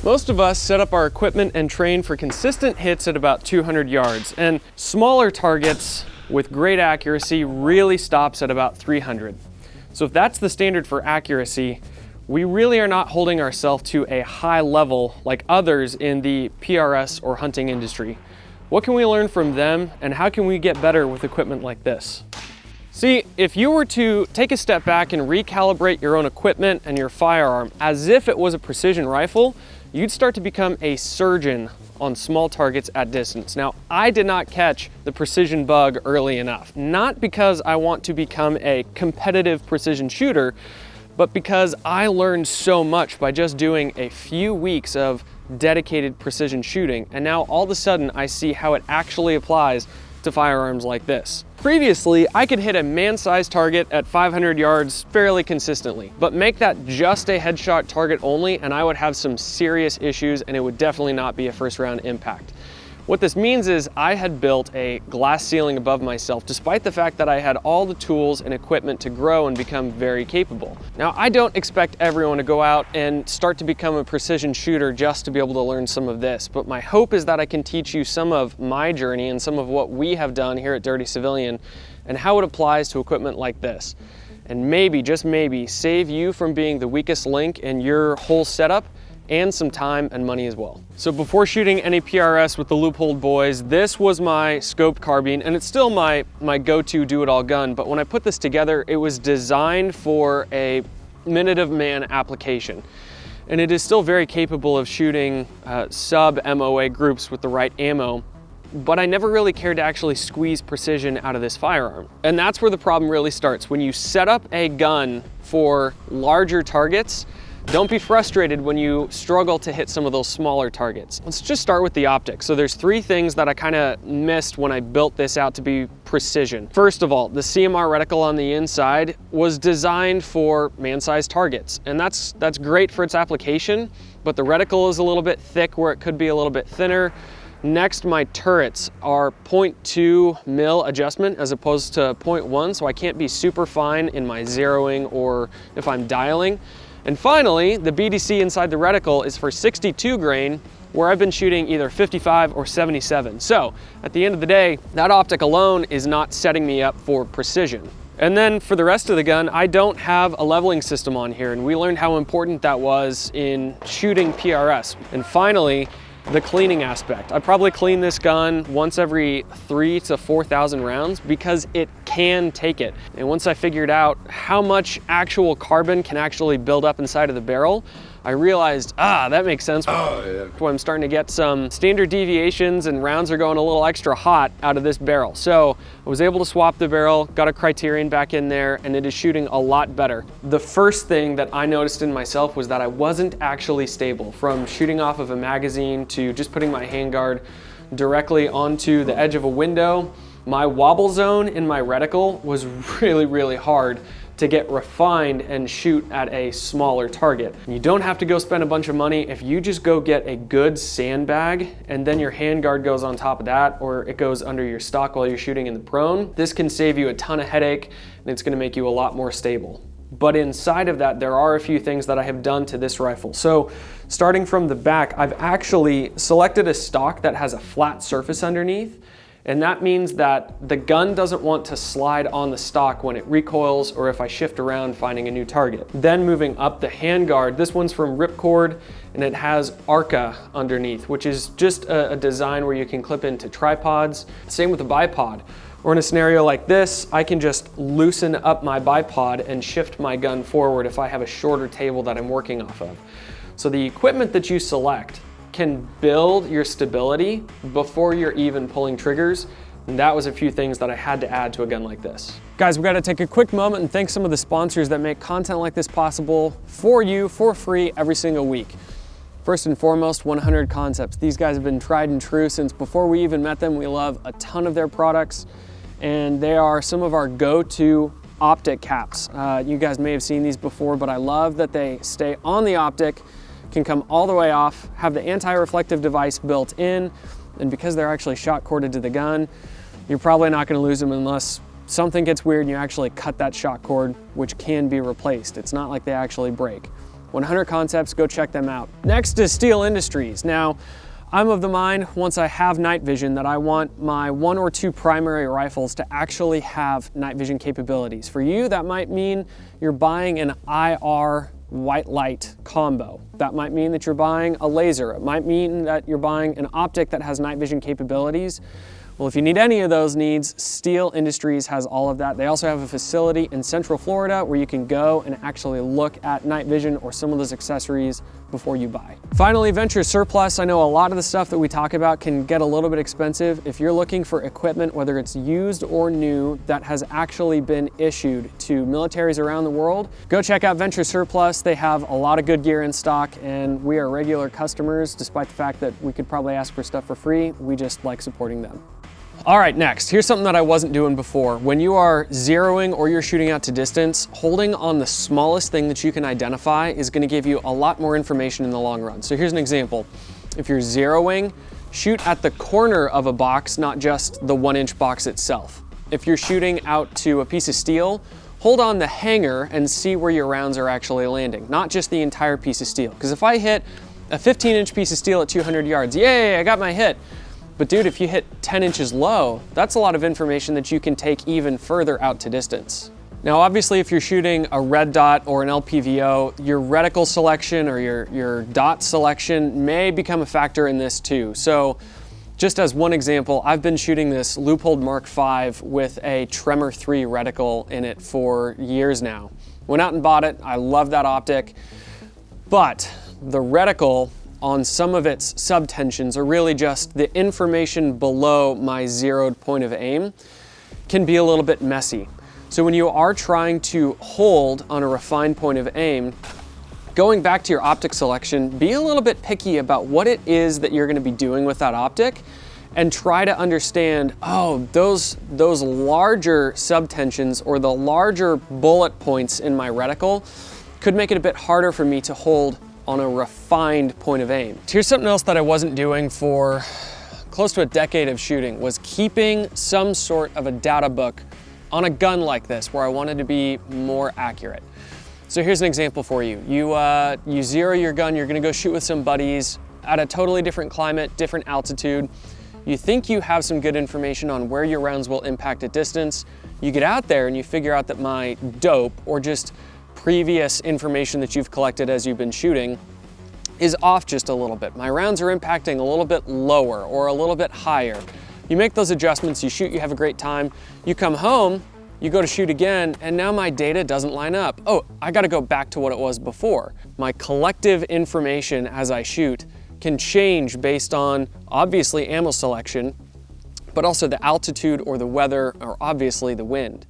Most of us set up our equipment and train for consistent hits at about 200 yards, and smaller targets with great accuracy really stops at about 300. So if that's the standard for accuracy, we really are not holding ourselves to a high level like others in the PRS or hunting industry. What can we learn from them, and how can we get better with equipment like this? See, if you were to take a step back and recalibrate your own equipment and your firearm as if it was a precision rifle, you'd start to become a surgeon on small targets at distance. Now, I did not catch the precision bug early enough, not because I want to become a competitive precision shooter, but because I learned so much by just doing a few weeks of dedicated precision shooting, and now all of a sudden I see how it actually applies to firearms like this. Previously, I could hit a man-sized target at 500 yards fairly consistently, but make that just a headshot target only and I would have some serious issues, and it would definitely not be a first round impact. What this means is I had built a glass ceiling above myself, despite the fact that I had all the tools and equipment to grow and become very capable. Now, I don't expect everyone to go out and start to become a precision shooter just to be able to learn some of this, but my hope is that I can teach you some of my journey and some of what we have done here at Dirty Civilian and how it applies to equipment like this. And maybe, just maybe, save you from being the weakest link in your whole setup, and some time and money as well. So before shooting any PRS with the Leupold boys, this was my scoped carbine, and it's still my go-to do-it-all gun, but when I put this together, it was designed for a minute of man application. And it is still very capable of shooting sub-MOA groups with the right ammo, but I never really cared to actually squeeze precision out of this firearm. And that's where the problem really starts. When you set up a gun for larger targets, don't be frustrated when you struggle to hit some of those smaller targets. Let's just start with the optics. So there's three things that I kind of missed when I built this out to be precision. First of all, the CMR reticle on the inside was designed for man-sized targets, and that's great for its application, but the reticle is a little bit thick where it could be a little bit thinner. Next, my turrets are 0.2 mil adjustment as opposed to 0.1, so I can't be super fine in my zeroing or if I'm dialing. And finally, the BDC inside the reticle is for 62 grain, where I've been shooting either 55 or 77. So at the end of the day, that optic alone is not setting me up for precision. And then for the rest of the gun, I don't have a leveling system on here, and we learned how important that was in shooting PRS. And finally, the cleaning aspect. I probably clean this gun once every 3,000 to 4,000 rounds because it can take it. And once I figured out how much actual carbon can actually build up inside of the barrel, I realized, that makes sense. When I'm starting to get some standard deviations and rounds are going a little extra hot out of this barrel. So I was able to swap the barrel, got a Criterion back in there, and it is shooting a lot better. The first thing that I noticed in myself was that I wasn't actually stable. From shooting off of a magazine to just putting my handguard directly onto the edge of a window, my wobble zone in my reticle was really, really hard to get refined and shoot at a smaller target. You don't have to go spend a bunch of money. If you just go get a good sandbag and then your handguard goes on top of that, or it goes under your stock while you're shooting in the prone, this can save you a ton of headache and it's gonna make you a lot more stable. But inside of that, there are a few things that I have done to this rifle. So starting from the back, I've actually selected a stock that has a flat surface underneath. And that means that the gun doesn't want to slide on the stock when it recoils or if I shift around finding a new target. Then moving up the handguard, this one's from Ripcord and it has Arca underneath, which is just a design where you can clip into tripods. Same with the bipod. Or in a scenario like this, I can just loosen up my bipod and shift my gun forward if I have a shorter table that I'm working off of. So the equipment that you select can build your stability before you're even pulling triggers. And that was a few things that I had to add to a gun like this. Guys, we've got to take a quick moment and thank some of the sponsors that make content like this possible for you for free every single week. First and foremost, 100 Concepts. These guys have been tried and true since before we even met them. We love a ton of their products, and they are some of our go-to optic caps. You guys may have seen these before, but I love that they stay on the optic, can come all the way off, have the anti-reflective device built in, and because they're actually shot corded to the gun, you're probably not going to lose them unless something gets weird and you actually cut that shot cord, which can be replaced. It's not like they actually break. 100 Concepts, go check them out. Next is Steel Industries. Now, I'm of the mind, once I have night vision, that I want my 1 or 2 primary rifles to actually have night vision capabilities. For you, that might mean you're buying an IR white light combo. That might mean that you're buying a laser. It might mean that you're buying an optic that has night vision capabilities. Well, if you need any of those needs, Steel Industries has all of that. They also have a facility in Central Florida where you can go and actually look at night vision or some of those accessories before you buy. Finally, Venture Surplus. I know a lot of the stuff that we talk about can get a little bit expensive. If you're looking for equipment, whether it's used or new, that has actually been issued to militaries around the world, go check out Venture Surplus. They have a lot of good gear in stock, and we are regular customers, despite the fact that we could probably ask for stuff for free. We just like supporting them. All right, next, here's something that I wasn't doing before. When you are zeroing or you're shooting out to distance, holding on the smallest thing that you can identify is gonna give you a lot more information in the long run. So here's an example. If you're zeroing, shoot at the corner of a box, not just the 1-inch box itself. If you're shooting out to a piece of steel, hold on the hanger and see where your rounds are actually landing, not just the entire piece of steel. Because if I hit a 15-inch piece of steel at 200 yards, yay, I got my hit. But dude, if you hit 10 inches low, that's a lot of information that you can take even further out to distance. Now, obviously, if you're shooting a red dot or an LPVO, your reticle selection or your dot selection may become a factor in this too. So just as one example, I've been shooting this Leupold Mark V with a Tremor 3 reticle in it for years now. Went out and bought it. I love that optic, but the reticle on some of its subtensions, or really just the information below my zeroed point of aim, can be a little bit messy. So when you are trying to hold on a refined point of aim, going back to your optic selection, be a little bit picky about what it is that you're gonna be doing with that optic, and try to understand, oh, those larger subtensions or the larger bullet points in my reticle could make it a bit harder for me to hold on a refined point of aim. Here's something else that I wasn't doing for close to a decade of shooting, was keeping some sort of a data book on a gun like this where I wanted to be more accurate. So here's an example for you. You zero your gun, you're gonna go shoot with some buddies at a totally different climate, different altitude. You think you have some good information on where your rounds will impact at distance. You get out there and you figure out that my dope, or just previous information that you've collected as you've been shooting, is off just a little bit. My rounds are impacting a little bit lower or a little bit higher. You make those adjustments, you shoot, you have a great time. You come home, you go to shoot again, and now my data doesn't line up. Oh, I gotta go back to what it was before. My collective information as I shoot can change based on, obviously, ammo selection, but also the altitude or the weather, or obviously the wind.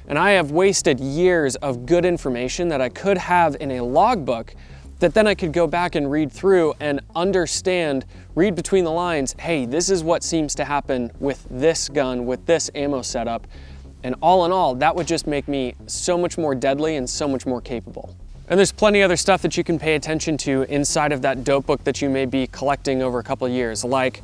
And I have wasted years of good information that I could have in a logbook that then I could go back and read through and understand, read between the lines, hey, this is what seems to happen with this gun, with this ammo setup. And all in all, that would just make me so much more deadly and so much more capable. And there's plenty other stuff that you can pay attention to inside of that dope book that you may be collecting over a couple of years, like,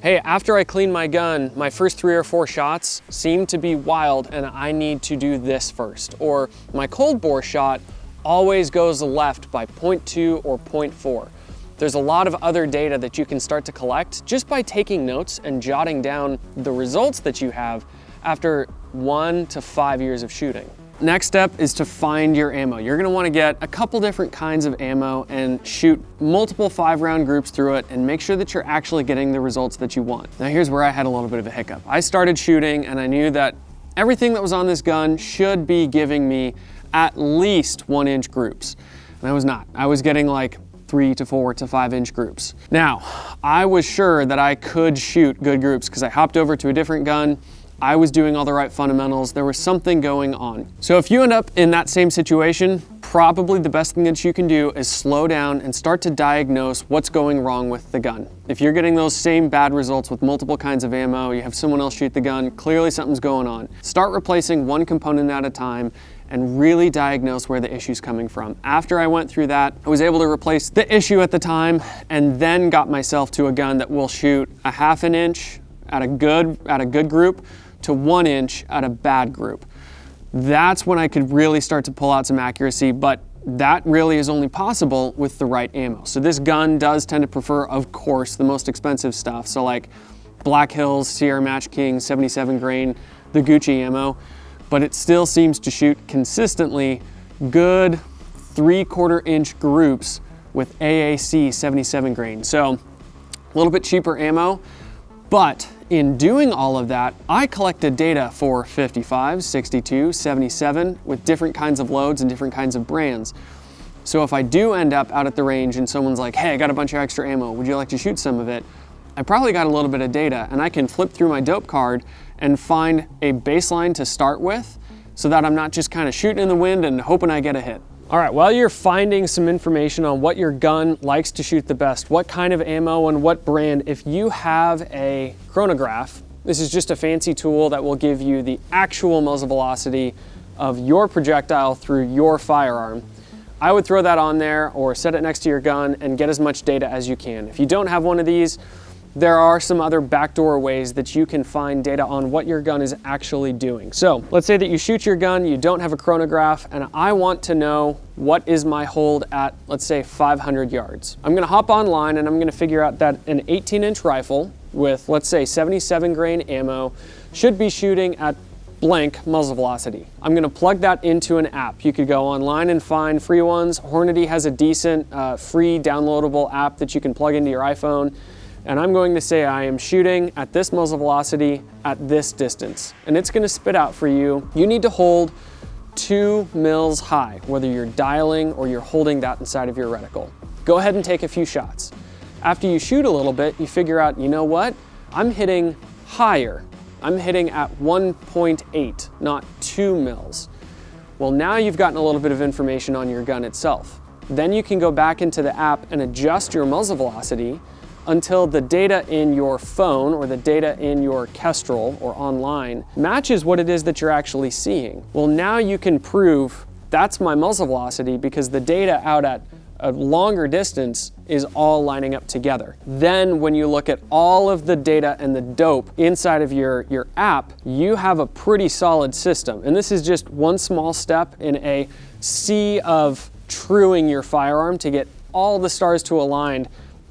hey, after I clean my gun, my first 3 or 4 shots seem to be wild and I need to do this first. Or my cold bore shot always goes left by 0.2 or 0.4. There's a lot of other data that you can start to collect just by taking notes and jotting down the results that you have after 1 to 5 years of shooting. Next step is to find your ammo. You're gonna wanna get a couple different kinds of ammo and shoot multiple 5-round groups through it and make sure that you're actually getting the results that you want. Now here's where I had a little bit of a hiccup. I started shooting and I knew that everything that was on this gun should be giving me at least 1-inch groups. And I was not. I was getting like 3 to 4 to 5-inch groups. Now, I was sure that I could shoot good groups because I hopped over to a different gun. I was doing all the right fundamentals. There was something going on. So if you end up in that same situation, probably the best thing that you can do is slow down and start to diagnose what's going wrong with the gun. If you're getting those same bad results with multiple kinds of ammo, you have someone else shoot the gun, clearly something's going on. Start replacing one component at a time and really diagnose where the issue's coming from. After I went through that, I was able to replace the issue at the time and then got myself to a gun that will shoot a 1/2 inch at a good group to 1 inch at a bad group. That's when I could really start to pull out some accuracy, but that really is only possible with the right ammo. So this gun does tend to prefer, of course, the most expensive stuff. So like Black Hills, Sierra Match King, 77 grain, the Gucci ammo, but it still seems to shoot consistently good 3/4 inch groups with AAC 77 grain. So a little bit cheaper ammo, but in doing all of that, I collected data for 55, 62, 77 with different kinds of loads and different kinds of brands. So if I do end up out at the range and someone's like, hey, I got a bunch of extra ammo, would you like to shoot some of it? I probably got a little bit of data, and I can flip through my dope card and find a baseline to start with so that I'm not just kind of shooting in the wind and hoping I get a hit. All right, while you're finding some information on what your gun likes to shoot the best, what kind of ammo and what brand, if you have a chronograph, this is just a fancy tool that will give you the actual muzzle velocity of your projectile through your firearm. I would throw that on there or set it next to your gun and get as much data as you can. If you don't have one of these, there are some other backdoor ways that you can find data on what your gun is actually doing. So let's say that you shoot your gun, you don't have a chronograph, and I want to know what is my hold at, let's say, 500 yards. I'm gonna hop online and I'm gonna figure out that an 18-inch rifle with, let's say, 77 grain ammo should be shooting at blank muzzle velocity. I'm gonna plug that into an app. You could go online and find free ones. Hornady has a decent free downloadable app that you can plug into your iPhone. And I'm going to say I am shooting at this muzzle velocity at this distance. And it's gonna spit out for you. You need to hold 2 mils high, whether you're dialing or you're holding that inside of your reticle. Go ahead and take a few shots. After you shoot a little bit, you figure out, you know what? I'm hitting higher. I'm hitting at 1.8, not 2 mils. Well, now you've gotten a little bit of information on your gun itself. Then you can go back into the app and adjust your muzzle velocity until the data in your phone or the data in your Kestrel or online matches what it is that you're actually seeing. Well, now you can prove that's my muzzle velocity because the data out at a longer distance is all lining up together. Then when you look at all of the data and the dope inside of your app, you have a pretty solid system. And this is just one small step in a sea of truing your firearm to get all the stars to align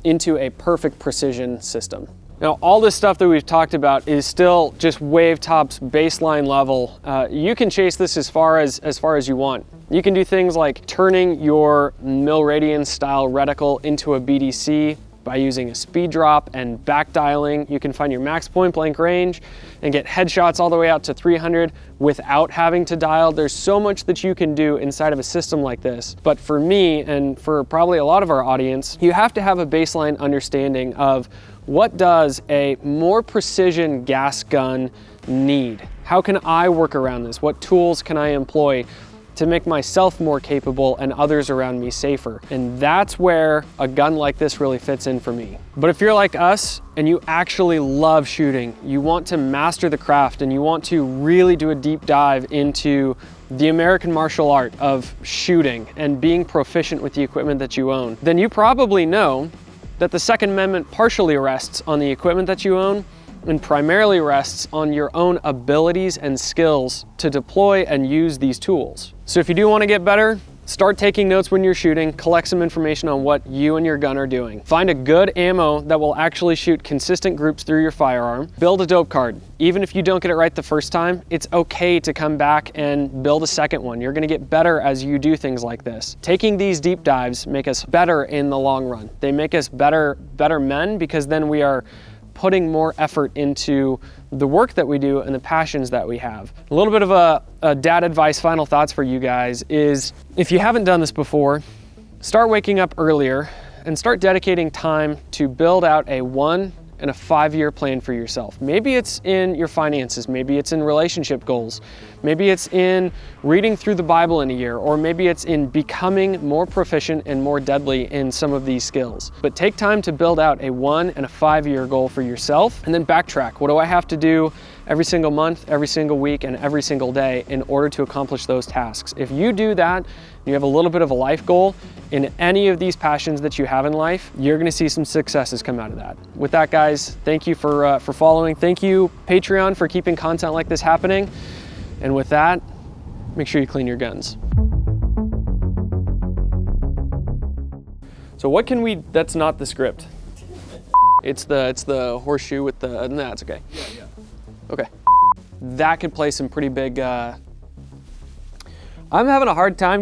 into a perfect precision system. Now, all this stuff that we've talked about is still just Wavetop's baseline level. You can chase this as far as you want. You can do things like turning your Milradian style reticle into a BDC by using a speed drop and back dialing. You can find your max point blank range and get headshots all the way out to 300 without having to dial. There's so much that you can do inside of a system like this. But for me, and for probably a lot of our audience, you have to have a baseline understanding of what does a more precision gas gun need? How can I work around this? What tools can I employ to make myself more capable and others around me safer? And that's where a gun like this really fits in for me. But if you're like us and you actually love shooting, you want to master the craft and you want to really do a deep dive into the American martial art of shooting and being proficient with the equipment that you own, then you probably know that the Second Amendment partially rests on the equipment that you own and primarily rests on your own abilities and skills to deploy and use these tools. So if you do want to get better, start taking notes when you're shooting, collect some information on what you and your gun are doing. Find a good ammo that will actually shoot consistent groups through your firearm. Build a dope card. Even if you don't get it right the first time, it's okay to come back and build a second one. You're gonna get better as you do things like this. Taking these deep dives make us better in the long run. They make us better men because then we are putting more effort into the work that we do and the passions that we have. A little bit of a dad advice, final thoughts for you guys is, if you haven't done this before, start waking up earlier and start dedicating time to build out a 1 and a 5-year plan for yourself. Maybe it's in your finances, maybe it's in relationship goals, maybe it's in reading through the Bible in a year, or maybe it's in becoming more proficient and more deadly in some of these skills. But take time to build out a 1 and a 5-year goal for yourself, and then backtrack. What do I have to do every single month, every single week, and every single day in order to accomplish those tasks? If you do that, you have a little bit of a life goal in any of these passions that you have in life, you're gonna see some successes come out of that. With that, guys, thank you for following. Thank you, Patreon, for keeping content like this happening. And with that, make sure you clean your guns. So what can we, that's not the script. It's the horseshoe with the, no, that's okay. Yeah. Okay. That could play some pretty big, I'm having a hard time